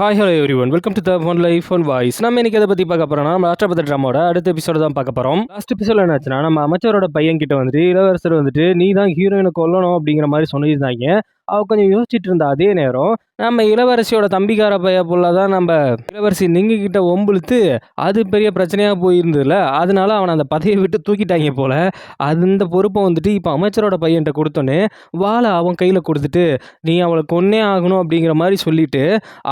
Hi hello every one welcome to the one life one voice. நம்ம இன்னைக்கு எதை பற்றி பார்க்க போறோம்னா, நம்ம ராஷ்டிரபதி ட்ராமாவோட அடுத்த எபிசோட தான் பார்க்க போகிறோம். லாஸ்ட் எபிசோட என்னாச்சுன்னா, நம்ம அமைச்சரோட பையன் கிட்ட வந்துட்டு இளவரசர் வந்துட்டு நீ தான் ஹீரோயினை கொல்லணும் அப்படிங்கிற மாதிரி சொல்லியிருந்தாங்க. அவ கொஞ்சம் யோசிச்சுட்டு இருந்தா. அதே நேரம் நம்ம இளவரசியோட தம்பிக்கார பைய புள்ள தான் நம்ம இளவரசி நீங்க கிட்ட ஒம்புழுத்து அது பெரிய பிரச்சனையாக போயிருந்ததுல, அதனால அவனை அந்த பதவியை விட்டு தூக்கிட்டாங்க போல. அந்த பொறுப்பை வந்துட்டு இப்போ அமைச்சரோட பையன்கிட்ட கொடுத்தோன்னே வாழை அவன் கையில் கொடுத்துட்டு நீ அவளை கொன்னே ஆகணும் அப்படிங்கிற மாதிரி சொல்லிட்டு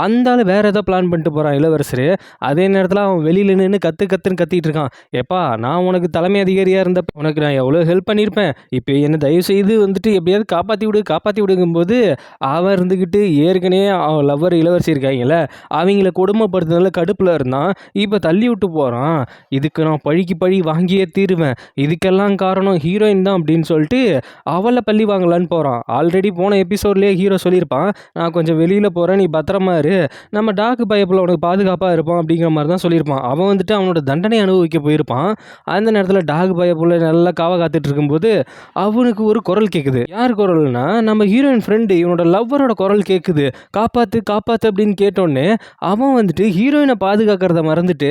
அந்த ஆள் வேற ஏதோ பிளான் பண்ணிட்டு போகிறான் இளவரசர். அதே நேரத்தில் அவன் வெளியில் நின்று கத்துன்னு கத்திட்டு இருக்கான். எப்பா நான் உனக்கு தலைமை அதிகாரியாக இருந்த உனக்கு நான் எவ்வளோ ஹெல்ப் பண்ணியிருப்பேன், இப்போ என்ன தயவு செய்து வந்துட்டு எப்படியாவது காப்பாற்றி விடுங்கும்போது அவன் இருந்துக்கிட்டு ஏற்கனவே அவன் லவ்வர் இளவரசி இருக்காங்கல்ல அவங்கள கொடுமைப்படுத்துறதுல கடுப்பில் இருந்தான். இப்போ தள்ளி விட்டு போகிறான். இதுக்கு நான் பழி வாங்கியே தீருவேன், இதுக்கெல்லாம் காரணம் ஹீரோயின் தான் அப்படின்னு சொல்லிட்டு அவளை பள்ளி வாங்கலான்னு போகிறான். ஆல்ரெடி போன எபிசோட்லேயே ஹீரோ சொல்லியிருப்பான், நான் கொஞ்சம் வெளியில் போகிறேன், நீ பத்திரமா இரு, நம்ம டாக்கு பயப்பில் உனக்கு பாதுகாப்பாக இருப்பான் அப்படிங்கிற மாதிரி தான் சொல்லியிருப்பான். அவன் வந்துட்டு அவனோட தண்டனை அனுபவிக்க போயிருப்பான். அந்த நேரத்தில் டாக் பயப்புள்ள நல்லா காத்துட்டு இருக்கும்போது அவனுக்கு ஒரு குரல் கேட்குது. யார் குரல்னா நம்ம ஹீரோயின் ஃப்ரெண்டு இவனோட லவ்வரோட குரல் கேட்குது. காப்பாற்று அப்படின்னு கேட்டோடனே அவன் வந்துட்டு ஹீரோயினை பாதுகாக்கிறத மறந்துட்டு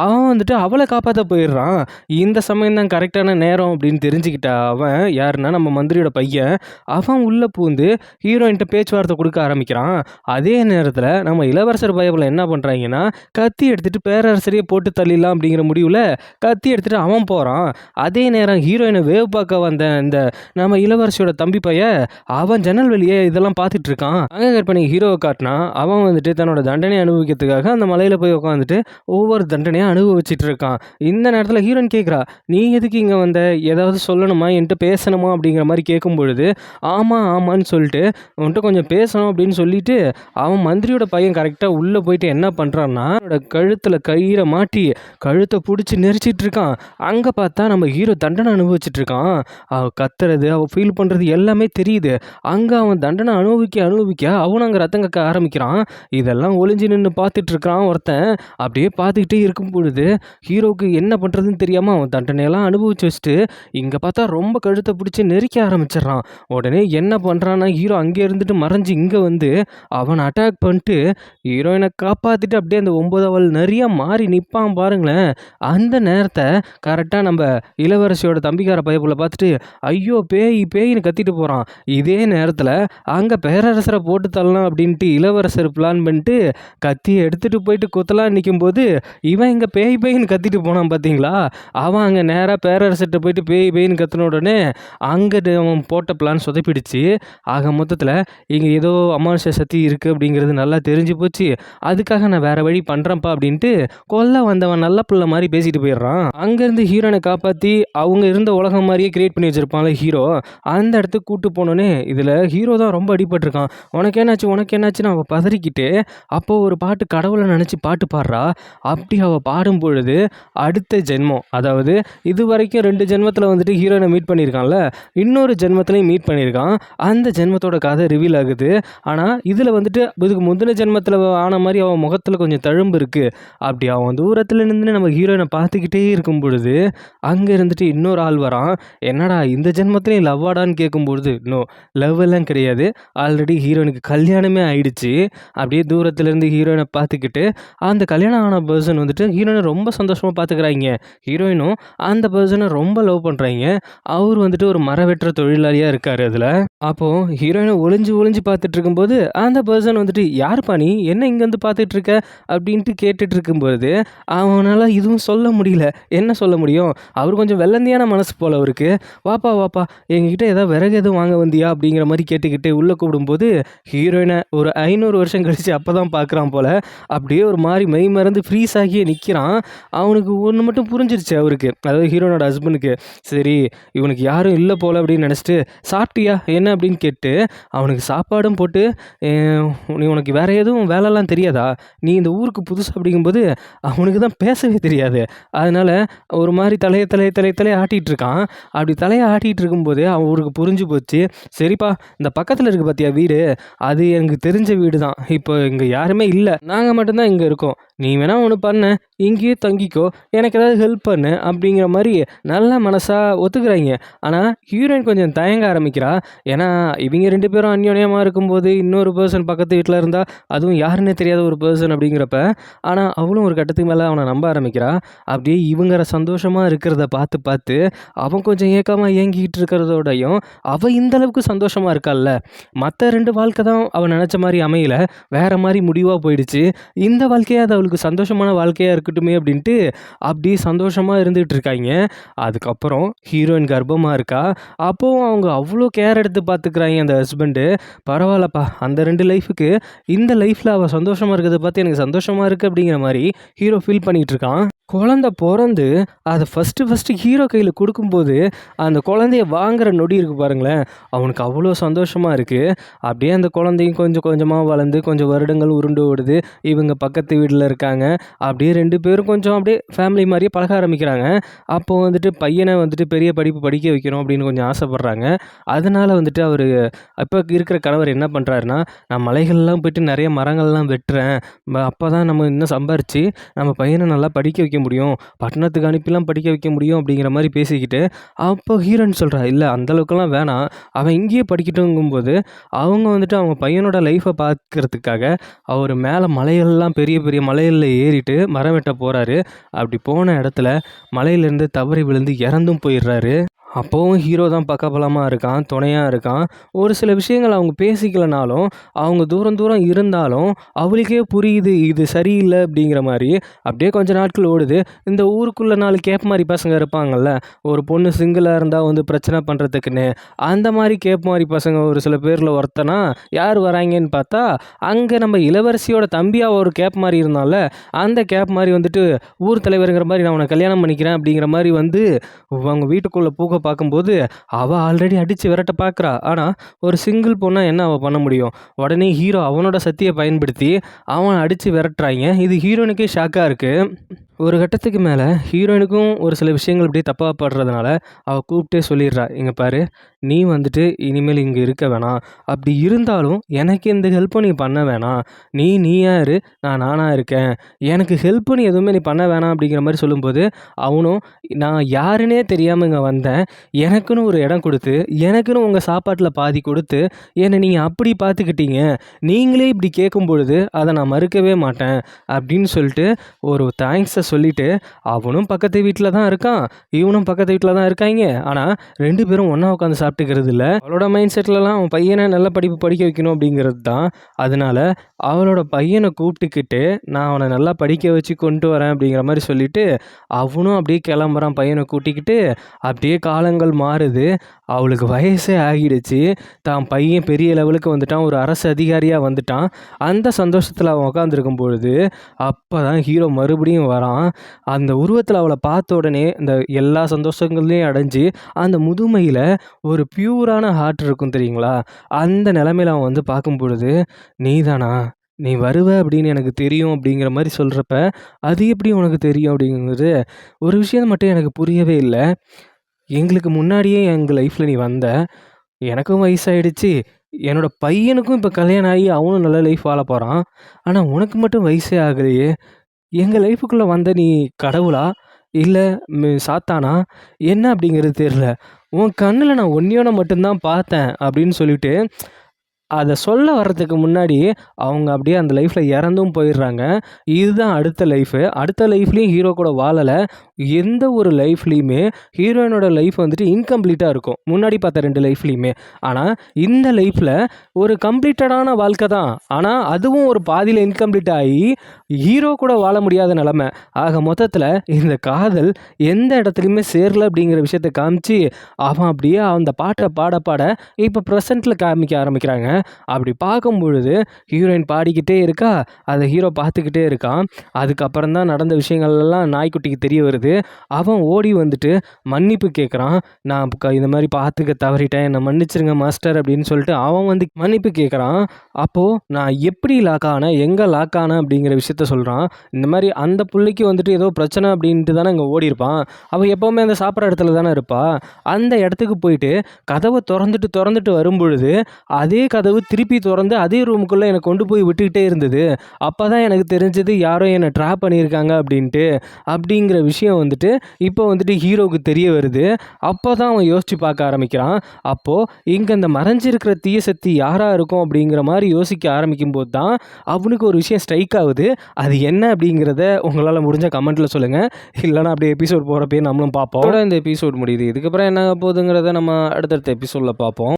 அவன் வந்துட்டு அவளை காப்பாற்ற போயிடுறான். இந்த சமயம் தான் கரெக்டான நேரம் அப்படின்னு தெரிஞ்சுக்கிட்டா அவன் யாருன்னா நம்ம மந்திரியோட பையன். அவன் உள்ளே பூந்து ஹீரோயின்ட்ட பேச்சுவார்த்தை கொடுக்க ஆரம்பிக்கிறான். அதே நேரத்தில் நம்ம இளவரசர் பயபில் என்ன பண்ணுறாங்கன்னா கத்தி எடுத்துகிட்டு பேரரசரையே போட்டு தள்ளிடலாம் அப்படிங்கிற முடிவில் கத்தி எடுத்துகிட்டு அவன் போகிறான். அதே நேரம் ஹீரோயினை வேவ் பார்க்க வந்த இந்த நம்ம இளவரசியோட தம்பி பைய அவன் ஜன்னல் வெளியே இதெல்லாம் பார்த்துட்டு இருக்கான். அங்கே கற்பனை ஹீரோவை காட்டினா அவன் வந்துட்டு தன்னோட தண்டனை அனுபவிக்கிறதுக்காக அந்த மலையில் போய் உட்காந்துட்டு ஒவ்வொரு தண்டனையாக அனுபவிச்சுட்டு இருக்கான். இந்த நேரத்தில் ஹீரோயின் கேட்குறா, நீ எதுக்கு இங்கே வந்த, ஏதாவது சொல்லணுமா, என்கிட்ட பேசணுமா அப்படிங்கிற மாதிரி கேட்கும் பொழுது ஆமான்னு சொல்லிட்டு உன்கிட்ட கொஞ்சம் பேசணும் அப்படின்னு சொல்லிட்டு அவன் மந்திரியோட பையன் கரெக்டாக உள்ளே போயிட்டு என்ன பண்ணுறான்னா அவனோட கழுத்தில் கயிறை மாட்டி கழுத்தை பிடிச்சி நெரிச்சிட்டு இருக்கான். அங்கே பார்த்தா நம்ம ஹீரோ தண்டனை அனுபவிச்சுட்டு இருக்கான். அவன் கத்துறது அவன் ஃபீல் பண்ணுறது எல்லாமே தெரியுது. அங்கே அவன் தண்டனை அனுபவிக்க அவனும் அங்கே ரத்தம் கக்க ஆரம்பிக்கிறான். இதெல்லாம் ஒளிஞ்சு நின்று பார்த்துட்டு இருக்கிறான் ஒருத்தன். அப்படியே பார்த்துக்கிட்டே இருக்கும் பொழுது ஹீரோவுக்கு என்ன பண்ணுறதுன்னு தெரியாமல் அவன் தண்டனையெல்லாம் அனுபவிச்சு வச்சுட்டு இங்கே பார்த்தா ரொம்ப கழுத்தை பிடிச்சி நெரிக்க ஆரம்பிச்சிடறான். உடனே என்ன பண்ணுறான்னா ஹீரோ அங்கே இருந்துட்டு மறைஞ்சு இங்கே வந்து அவனை அட்டாக் பண்ணிட்டு ஹீரோயினை காப்பாற்றிட்டு அப்படியே அந்த 9வது நிறைய மாறி நிற்பான் பாருங்களேன். அந்த நேரத்தை கரெக்டாக நம்ம இளவரசியோட தம்பிக்கார பயப்புல பார்த்துட்டு ஐயோ பேயின்னு கத்திட்டு போகிறான். இதே நேரத்தில் அங்கே பேரரசரை போட்டு தள்ளலாம் அப்படின்ட்டு இளவரசர் பிளான் பண்ணிட்டு கத்தியை எடுத்துகிட்டு போயிட்டு குத்தலாம் நிற்கும்போது இவன் இங்கே பேயின்னு கத்திட்டு போனான் பார்த்தீங்களா. அவன் அங்கே நேராக பேரரசர்கிட்ட போயிட்டு பேயின்னு கத்தின உடனே அங்கே அவன் போட்ட பிளான் சொதப்பிடுச்சு. ஆக மொத்தத்தில் இங்கே ஏதோ அமானுஷ சக்தி இருக்குது அப்படிங்கிறது நல்லா தெரிஞ்சு போச்சு. அதுக்காக நான் வேறு வழி பண்ணுறேன்ப்பா அப்படின்ட்டு கொல்ல வந்தவன் நல்ல பிள்ளை மாதிரி பேசிட்டு போயிடுறான். அங்கேருந்து ஹீரோனை காப்பாற்றி அவங்க இருந்த உலகம் மாதிரியே கிரியேட் பண்ணி வச்சுருப்பாங்களே ஹீரோ. அந்த இடத்துக்கு கூப்பிட்டு போனோன்னே இதில் ஹீரோ தான் ரொம்ப அடிபட்டிருக்கான். உனக்கு என்னாச்சுன்னு அவள் பதறிக்கிட்டு அப்போது ஒரு பாட்டு கடவுளை நினச்சி பாட்டு பாடுறா. அப்படி அவள் பாடும் பொழுது அடுத்த ஜென்மம், அதாவது இது வரைக்கும் 2 ஜென்மத்தில் வந்துட்டு ஹீரோயினை மீட் பண்ணியிருக்கான்ல, இன்னொரு ஜென்மத்திலையும் மீட் பண்ணியிருக்கான். அந்த ஜென்மத்தோட கதை ரிவீல் ஆகுது. ஆனால் இதில் வந்துட்டு இதுக்கு முந்தின ஜென்மத்தில் ஆன மாதிரி அவன் முகத்தில் கொஞ்சம் தழும்பு இருக்குது. அப்படி அவன் தூரத்தில் நின்று நம்ம ஹீரோயினை பார்த்துக்கிட்டே இருக்கும் பொழுது அங்கே இருந்துட்டு இன்னொரு ஆள் வரான். என்னடா இந்த ஜென்மத்திலையும் லவ்வாடான்னு கேட்கும்பொழுது நோ, லவ் எல்லாம் கிடையாது, ஆல்ரெடி ஹீரோயினுக்கு கல்யாணமே ஆயிடுச்சு. அப்படியே தூரத்துலேருந்து ஹீரோயினை பார்த்துக்கிட்டு அந்த கல்யாணம் ஆன பர்சன் வந்துட்டு ஹீரோயினை ரொம்ப சந்தோஷமாக பார்த்துக்கிறாங்க. ஹீரோயினும் அந்த பர்சனை ரொம்ப லவ் பண்ணுறாங்க. அவர் வந்துட்டு ஒரு மரவெற்ற தொழிலாளியாக இருக்கார் அதில். அப்போது ஹீரோயினை ஒளிஞ்சு பார்த்துட்டு இருக்கும்போது அந்த பர்சன் வந்துட்டு யாருப்பா நீ, என்ன இங்கேருந்து பார்த்துட்டு இருக்க அப்படின்ட்டு கேட்டுட்டு இருக்கும்போது அவனால் இதுவும் சொல்ல முடியல. என்ன சொல்ல முடியும், அவர் கொஞ்சம் வெள்ளந்தியான மனசு போல் அவருக்கு. வாப்பா எங்ககிட்ட ஏதாவது விறகு எதுவும் வாங்க வந்தியா அப்படிங்கிற மாதிரி கேட்டுக்கிட்டு உள்ளே கூப்பிடும்போது ஹீரோயினை ஒரு 500 வருஷம் கழித்து அப்போ தான் பார்க்குறான் போல். அப்படியே ஒரு மாதிரி மெய் மறந்து ஃப்ரீஸ் ஆகியே நிற்கிறான். அவனுக்கு ஒன்று மட்டும் புரிஞ்சிருச்சு அவருக்கு, அதாவது ஹீரோனோட ஹஸ்பண்டுக்கு. சரி இவனுக்கு யாரும் இல்லை போல் அப்படின்னு நினச்சிட்டு சாப்பிட்டியா என்ன அப்படின்னு கேட்டு அவனுக்கு சாப்பாடும் போட்டு நீ உனக்கு வேறு எதுவும் வேலைலாம் தெரியாதா, நீ இந்த ஊருக்கு புதுசு அப்படிங்கும்போது அவனுக்கு தான் பேசவே தெரியாது. அதனால் ஒரு மாதிரி தலையை ஆட்டிகிட்டு இருக்கான். அப்படி தலையை ஆட்டிகிட்டு இருக்கும்போதே அவருக்கு புரிஞ்சு போச்சு. சரிப்பா இந்த பக்கத்தில் இருக்கு பார்த்தியா வீடு, அது எனக்கு தெரிஞ்ச வீடு தான். இப்போ இங்கே யாருமே இல்லை, நாங்கள் மட்டும்தான் இங்கே இருக்கோம். நீ வேணா ஒன்று பண்ண, இங்கேயே தங்கிக்கோ, எனக்கு ஏதாவது ஹெல்ப் பண்ணு அப்படிங்கிற மாதிரி நல்ல மனசாக ஒத்துக்கிறாங்க. ஆனால் ஹீரோயின் கொஞ்சம் தயங்க ஆரம்பிக்கிறா. ஏன்னா இவங்க 2 பேரும் அந்யோன்யமாக இருக்கும்போது இன்னொரு பர்சன் பக்கத்து வீட்டில் இருந்தால், அதுவும் யாருன்னே தெரியாத ஒரு பர்சன் அப்படிங்கிறப்ப, ஆனால் அவளும் ஒரு கட்டத்துக்கு மேலே அவனை நம்ப ஆரம்பிக்கிறா. அப்படியே இவங்க சந்தோஷமாக இருக்கிறத பார்த்து பார்த்து அவன் கொஞ்சம் ஏக்கமாக ஏங்கிக்கிட்டு இருக்கிறதோடையும், அவள் இந்த அளவுக்கு சந்தோஷமாக இருக்கால்ல, மற்ற 2 வாழ்க்கை தான் அவன் நினச்ச மாதிரி அமையல, வேற மாதிரி முடிவாக போயிடுச்சு. இந்த வாழ்க்கையாக அது அவளுக்கு சந்தோஷமான வாழ்க்கையாக இருக்கட்டுமே அப்படின்ட்டு அப்படியே சந்தோஷமாக இருந்துகிட்டு இருக்காங்க. அதுக்கப்புறம் ஹீரோயின் கர்ப்பமாக இருக்கா. அப்போவும் அவங்க அவ்வளோ கேர் எடுத்து பார்த்துக்கிறாங்க அந்த ஹஸ்பண்டு. பரவாயில்லப்பா, அந்த 2 லைஃபுக்கு இந்த லைஃப்பில் அவள் சந்தோஷமாக இருக்கிறத பார்த்து எனக்கு சந்தோஷமாக இருக்குது அப்படிங்கிற மாதிரி ஹீரோ ஃபீல் பண்ணிகிட்டு இருக்கான். குழந்த பிறந்து அதை ஃபஸ்ட்டு ஹீரோ கையில் கொடுக்கும்போது அந்த குழந்தைய வாங்குற நொடி இருக்குது பாருங்களேன், அவனுக்கு அவ்வளோ சந்தோஷமாக இருக்குது. அப்படியே அந்த குழந்தையும் கொஞ்சம் கொஞ்சமாக வளர்ந்து கொஞ்சம் வருடங்கள் உருண்டு ஓடுது. இவங்க பக்கத்து வீட்டில் இருக்காங்க. அப்படியே 2 பேரும் கொஞ்சம் அப்படியே ஃபேமிலி மாதிரியே பழக ஆரம்பிக்கிறாங்க. அப்போது வந்துட்டு பையனை வந்துட்டு பெரிய படிப்பு படிக்க வைக்கணும் அப்படின்னு கொஞ்சம் ஆசைப்பட்றாங்க. அதனால் வந்துட்டு அவர் இப்போ இருக்கிற கணவர் என்ன பண்ணுறாருன்னா, நான் மலைகள்லாம் போயிட்டு நிறைய மரங்கள்லாம் வெட்டுறேன், அப்போ தான் நம்ம இன்னும் சம்பாரித்து நம்ம பையனை நல்லா படிக்க வைக்க முடியும், பட்டணத்துக்கு அனுப்பிலாம் படிக்க வைக்க முடியும் அப்படிங்கிற மாதிரி பேசிக்கிட்டு, அப்போ ஹீரோயின் சொல்கிறா, இல்லை அந்தளவுக்குலாம் வேணாம், அவன் இங்கேயே படிக்கட்டுங்கும்போது அவங்க வந்துட்டு அவங்க பையனோட லைஃப்பை பார்க்கறதுக்காக அவர் மேலே மலைகள்லாம் பெரிய பெரிய மலைகளில் ஏறிட்டு மரம் வெட்ட போகிறாரு. அப்படி போன இடத்துல மலையிலேருந்து தவறி விழுந்து இறந்தும் போயிடுறாரு. அப்போவும் ஹீரோ தான் பக்கபலமாக இருக்கான், துணையாக இருக்கான். ஒரு சில விஷயங்கள் அவங்க பேசிக்கலனாலும், அவங்க தூரம் தூரம் இருந்தாலும் அவளுக்கே புரியுது இது சரியில்லை அப்படிங்கிற மாதிரி. அப்படியே கொஞ்ச நாட்கள் ஓடுது. இந்த ஊருக்குள்ளே 4 கேப் மாதிரி பசங்க இருப்பாங்கள்ல, ஒரு பொண்ணு சிங்கிளாக இருந்தால் வந்து பிரச்சனை பண்ணுறதுக்குன்னு, அந்த மாதிரி கேப் மாதிரி பசங்க ஒரு சில பேரில் ஒருத்தனா யார் வராங்கன்னு பார்த்தா, அங்கே நம்ம இளவரசியோட தம்பியாக ஒரு கேப் மாதிரி இருந்தால, அந்த கேப் மாதிரி வந்துட்டு ஊர் தலைவருங்கிற மாதிரி நான் உன்னை கல்யாணம் பண்ணிக்கிறேன் அப்படிங்கிற மாதிரி வந்து அவங்க வீட்டுக்குள்ளே பூக்க பார்க்கும்போது அவள் ஆல்ரெடி அடித்து விரட்ட பார்க்குறா. ஆனால் ஒரு சிங்கிள் பொண்ணாக என்ன அவள் பண்ண முடியும்? உடனே ஹீரோ அவனோட சக்தியை பயன்படுத்தி அவன் அடித்து விரட்டுறாங்க. இது ஹீரோனுக்கே ஷாக்காக இருக்குது. ஒரு கட்டத்துக்கு மேலே ஹீரோயினுக்கும் ஒரு சில விஷயங்கள் இப்படியே தப்பாக படுறதுனால அவள் கூப்பிட்டே சொல்லிடுறா, இங்கே பாரு, நீ வந்துட்டு இனிமேல் இங்கே இருக்க வேணாம், அப்படி இருந்தாலும் எனக்கு இந்த ஹெல்ப்பை நீ பண்ண வேணாம், நீயா இரு, நான் நானாக இருக்கேன், எனக்கு ஹெல்ப்பு நீ எதுவுமே நீ பண்ண வேணாம் அப்படிங்கிற மாதிரி சொல்லும்போது அவனும், நான் யாருன்னே தெரியாமல் இங்கே வந்தேன், எனக்குன்னு ஒரு இடம் கொடுத்து எனக்குன்னு உங்கள் சாப்பாட்டில் பாதி கொடுத்து என்னை நீங்கள் அப்படி பார்த்துக்கிட்டீங்க, நீங்களே இப்படி கேட்கும் பொழுது அதை நான் மறுக்கவே மாட்டேன் அப்படின்னு சொல்லிட்டு ஒரு தேங்க்ஸை சொல்லிவிட்டு அவனும் பக்கத்து வீட்டில் தான் இருக்கான், இவனும் பக்கத்து வீட்டில் தான் இருக்காங்க. ஆனால் 2 பேரும் ஒன்றா உட்காந்து சாப்பிட்டுக்கிறது இல்லை. அவளோட மைண்ட் செட்டிலலாம் அவன் பையனை நல்ல படிப்பு படிக்க வைக்கணும் அப்படிங்கிறது தான். அதனால அவளோட பையனை கூப்பிட்டுக்கிட்டு நான் அவனை நல்லா படிக்க வச்சு கொண்டு வரேன் அப்படிங்கிற மாதிரி சொல்லிவிட்டு அவனும் அப்படியே கிளம்புறான் பையனை கூட்டிக்கிட்டு. அப்படியே காலங்கள் மாறுது. அவளுக்கு வயசே ஆகிடுச்சு. தான் பையன் பெரிய லெவலுக்கு வந்துட்டான், ஒரு அரசு அதிகாரியாக வந்துட்டான். அந்த சந்தோஷத்தில் அவன் உட்காந்துருக்கும் பொழுது அப்போ தான் ஹீரோ மறுபடியும் வரான். அந்த உருவத்தில் அவளை பார்த்த உடனே இந்த எல்லா சந்தோஷங்களையும் அடைஞ்சு அந்த முதுமையில் ஒரு பியூரான ஹார்ட் இருக்கும் தெரியுங்களா, அந்த நிலமையில் அவன் வந்து பார்க்கும் பொழுது, நீதானா, நீ வருவ அப்படின்னு எனக்கு தெரியும் அப்படிங்கிற மாதிரி சொல்கிறப்ப, அது எப்படி உனக்கு தெரியும் அப்படிங்கிறது ஒரு விஷயம் மட்டும் எனக்கு புரியவே இல்லை. எங்களுக்கு முன்னாடியே எங்கள் லைஃப்பில் நீ வந்த, எனக்கும் வயசாயிடுச்சு, என்னோட பையனுக்கும் இப்போ கல்யாணம் ஆகி அவனும் நல்ல லைஃப் வாழ போகிறான், ஆனால் உனக்கு மட்டும் வயசே ஆகலையே, எங்கள் லைஃபுக்குள்ளே வந்த நீ கடவுளா இல்லை சாத்தானா என்ன அப்படிங்கிறது தெரில, உன் கண்ணில் நான் ஒன்றையோட மட்டும்தான் பார்த்தேன் அப்படின்னு சொல்லிட்டு அதை சொல்ல வர்றதுக்கு முன்னாடி அவங்க அப்படியே அந்த லைஃப்பில் இறந்தும் போயிடுறாங்க. இதுதான் அடுத்த லைஃபு. அடுத்த லைஃப்லேயும் ஹீரோ கூட வாழலை. எந்த ஒரு லைஃப்லேயுமே ஹீரோயினோட லைஃப் வந்துட்டு இன்கம்ப்ளீட்டாக இருக்கும், முன்னாடி பார்த்த 2 லைஃப்லேயுமே. ஆனால் இந்த லைஃப்பில் ஒரு கம்ப்ளீட்டடான வாழ்க்கை தான், ஆனால் அதுவும் ஒரு பாதியில் இன்கம்ப்ளீட் ஆகி ஹீரோ கூட வாழ முடியாத நிலமை. ஆக மொத்தத்தில் இந்த காதல் எந்த இடத்துலையுமே சேரலை அப்படிங்கிற விஷயத்தை காமிச்சு அவன் அப்படியே அந்த பாட்டை பாட பாட இப்போ ப்ரெசண்ட்டில் காமிக்க ஆரம்பிக்கிறாங்க. அப்படி பார்க்கும் பொழுது ஹீரோயின் பாடிக்கிட்டே இருக்கா, அதை ஹீரோ பார்த்துக்கிட்டே இருக்கான். அதுக்கப்புறம் தான் நடந்த விஷயங்கள் எல்லாம் நாய்க்குட்டிக்கு தெரிய வருது. அவன் ஓடி வந்துட்டு மன்னிப்பு கேட்குறான். நான் இந்த மாதிரி பார்த்துக்க தவறிட்டேன், என்னை மன்னிச்சிருங்க மாஸ்டர் அப்படின்னு சொல்லிட்டு அவன் வந்து மன்னிப்பு கேட்குறான். அப்போது நான் எப்படி லாக் ஆனேன், எங்கே லாக் ஆனேன் அப்படிங்கிற விஷயத்த சொல்கிறான். இந்த மாதிரி அந்த புள்ளைக்கு வந்துட்டு ஏதோ பிரச்சனை அப்படின்ட்டு தானே இங்கே ஓடி இருப்பான். அவள் எப்போவுமே அந்த சாப்பிட்ற இடத்துல தானே இருப்பா. அந்த இடத்துக்கு போயிட்டு கதவை திறந்துட்டு வரும்பொழுது அதே கதவு திருப்பி திறந்து அதே ரூமுக்குள்ளே என்னை கொண்டு போய் விட்டுக்கிட்டே இருந்தது. அப்போ தான் எனக்கு தெரிஞ்சது யாரோ என்னை ட்ராப் பண்ணியிருக்காங்க அப்படின்ட்டு. அப்படிங்கிற விஷயம் வந்துட்டு இப்போ வந்துட்டு ஹீரோவுக்கு தெரிய வருது. அப்போ தான் அவன் யோசித்து பார்க்க ஆரம்பிக்கிறான். அப்போது இங்கே இந்த மறைஞ்சிருக்கிற தீய சக்தி யாராக இருக்கும் அப்படிங்கிற மாதிரி யோசிக்க ஆரம்பிக்கும் போது தான் அவனுக்கு ஒரு விஷயம் ஸ்ட்ரைக் ஆகுது. அது என்ன அப்படிங்கிறத உங்களால் முடிஞ்ச கமெண்ட்டில் சொல்லுங்கள். இல்லைனா அப்படியே எபிசோட் போகிறப்பே நம்மளும் பார்ப்போம். இந்த எபிசோட் முடியுது. இதுக்கப்புறம் என்ன போகுதுங்கிறத நம்ம அடுத்தடுத்த எபிசோடில் பார்ப்போம்.